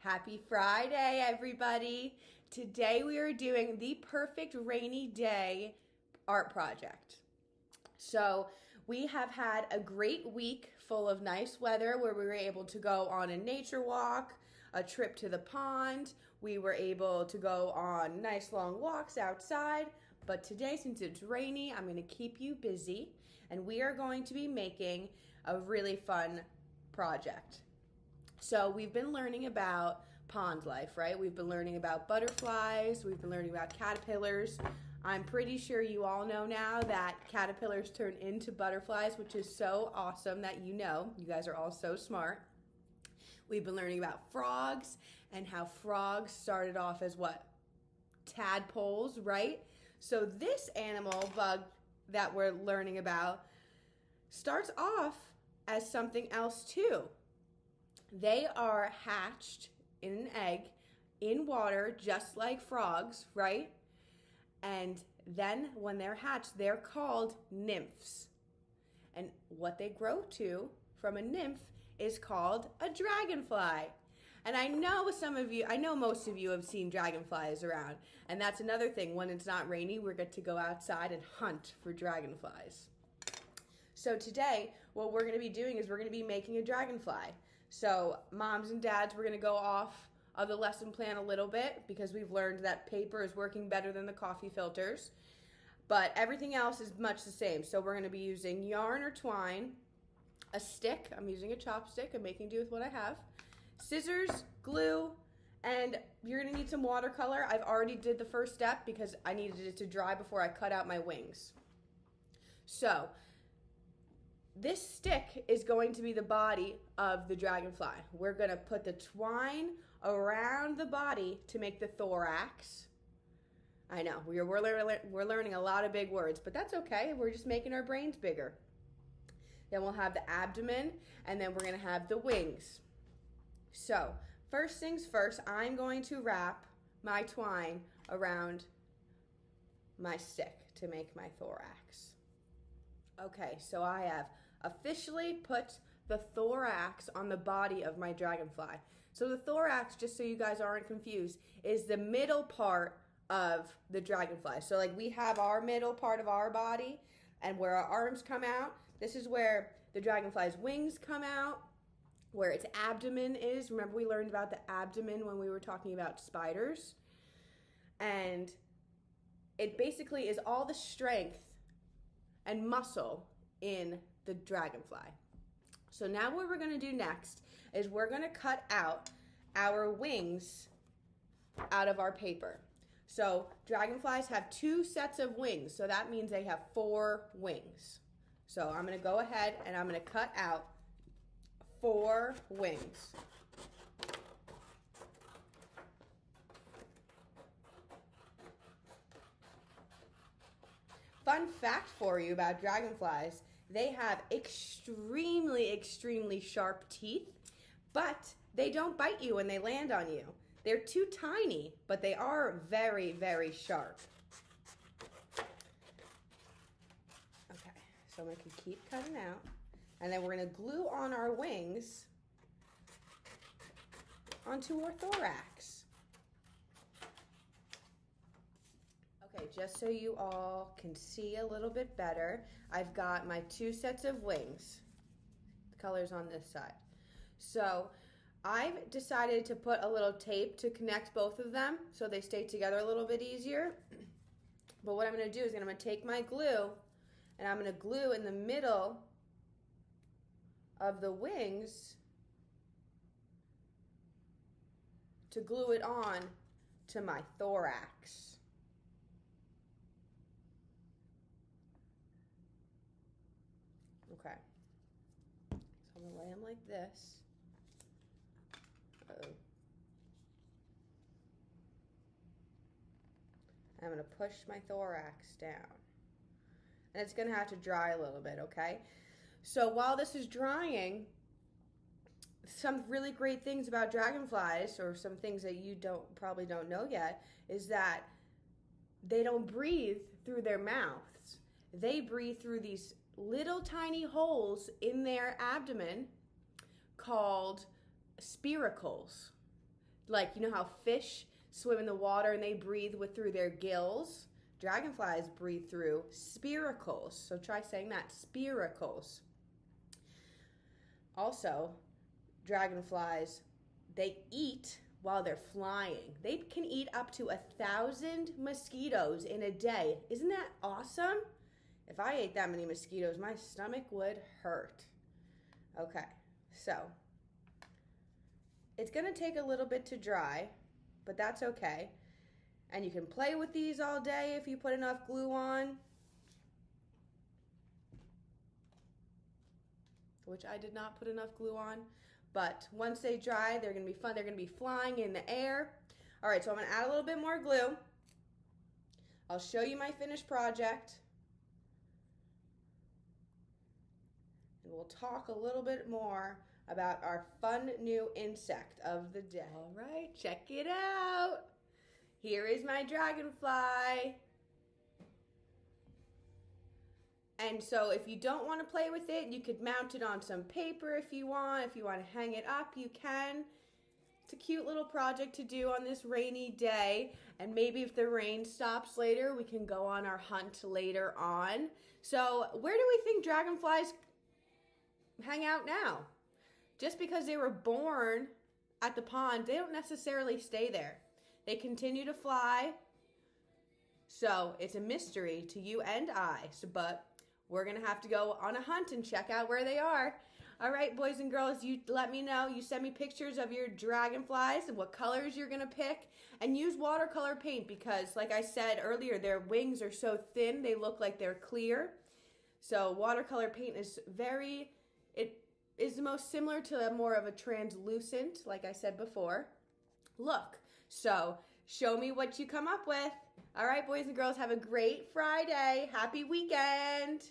Happy Friday, everybody. Today we are doing the perfect rainy day art project. So we have had a great week full of nice weather where we were able to go on a nature walk, a trip to the pond. We were able to go on nice long walks outside. But today, since it's rainy, I'm going to keep you busy and we are going to be making a really fun project. So we've been learning about pond life, right? We've been learning about butterflies. We've been learning about caterpillars. I'm pretty sure you all know now that caterpillars turn into butterflies, which is so awesome that you know. You guys are all so smart. We've been learning about frogs and how frogs started off as what? Tadpoles, right? So this animal bug that we're learning about starts off as something else too. They are hatched in an egg in water just like frogs, right? And then when they're hatched, they're called nymphs. And what they grow to from a nymph is called a dragonfly. And I know most of you have seen dragonflies around. And that's another thing. When it's not rainy, we get to go outside and hunt for dragonflies. So today, what we're going to be doing is we're going to be making a dragonfly. So moms and dads, we're going to go off of the lesson plan a little bit because we've learned that paper is working better than the coffee filters. But everything else is much the same. So we're going to be using yarn or twine, a stick. I'm using a chopstick. I'm making do with what I have. Scissors, glue, and you're going to need some watercolor. I've already did the first step because I needed it to dry before I cut out my wings. So this stick is going to be the body of the dragonfly. We're going to put the twine around the body to make the thorax. I know, we're learning a lot of big words, but that's okay. We're just making our brains bigger. Then we'll have the abdomen, and then we're going to have the wings. So first things first, I'm going to wrap my twine around my stick to make my thorax. Okay, so I have officially put the thorax on the body of my dragonfly. So the thorax, just so you guys aren't confused, is the middle part of the dragonfly. So like we have our middle part of our body and where our arms come out. This is where the dragonfly's wings come out, where its abdomen is. Remember we learned about the abdomen when we were talking about spiders? And it basically is all the strength and muscle in the dragonfly. So now what we're going to do next is we're going to cut out our wings out of our paper. So dragonflies have 2 sets of wings, so that means they have 4 wings. So I'm going to go ahead and I'm going to cut out 4 wings. Fun fact for you about dragonflies, they have extremely sharp teeth, but they don't bite you when they land on you. They're too tiny, but they are very sharp. Okay, so I'm going to keep cutting out, and then we're going to glue on our wings onto our thorax. Okay, just so you all can see a little bit better, I've got my 2 sets of wings. The color's on this side. So I've decided to put a little tape to connect both of them so they stay together a little bit easier. But what I'm going to do is I'm going to take my glue and I'm going to glue in the middle of the wings to glue it on to my thorax. Okay, so I'm gonna lay them like this. Uh-oh. I'm gonna push my thorax down. And it's gonna have to dry a little bit, okay? So while this is drying, some really great things about dragonflies, or some things that you probably don't know yet, is that they don't breathe through their mouths. They breathe through these little tiny holes in their abdomen called spiracles. like, you know how fish swim in the water and they breathe through their gills? Dragonflies breathe through spiracles. So try saying that, spiracles. Also, dragonflies, they eat while they're flying. They can eat up to 1,000 mosquitoes in a day. Isn't that awesome? If I ate that many mosquitoes, my stomach would hurt. Okay, so it's gonna take a little bit to dry, but that's okay. And you can play with these all day if you put enough glue on. Which I did not put enough glue on. But once they dry, they're gonna be fun. They're gonna be flying in the air. All right, so I'm gonna add a little bit more glue. I'll show you my finished project. And we'll talk a little bit more about our fun new insect of the day. All right, check it out. Here is my dragonfly. And so if you don't want to play with it, you could mount it on some paper if you want. If you want to hang it up, you can. It's a cute little project to do on this rainy day. And maybe if the rain stops later, we can go on our hunt later on. So where do we think dragonflies hang out now? Just because they were born at the pond, they don't necessarily stay there. They continue to fly. So it's a mystery to you and I. But we're going to have to go on a hunt and check out where they are. All right, boys and girls, you let me know. You send me pictures of your dragonflies and what colors you're going to pick. And use watercolor paint because, like I said earlier, their wings are so thin, they look like they're clear. So watercolor paint is it is the most similar to more of a translucent, like I said before, look. So show me what you come up with. All right, boys and girls, have a great Friday. Happy weekend.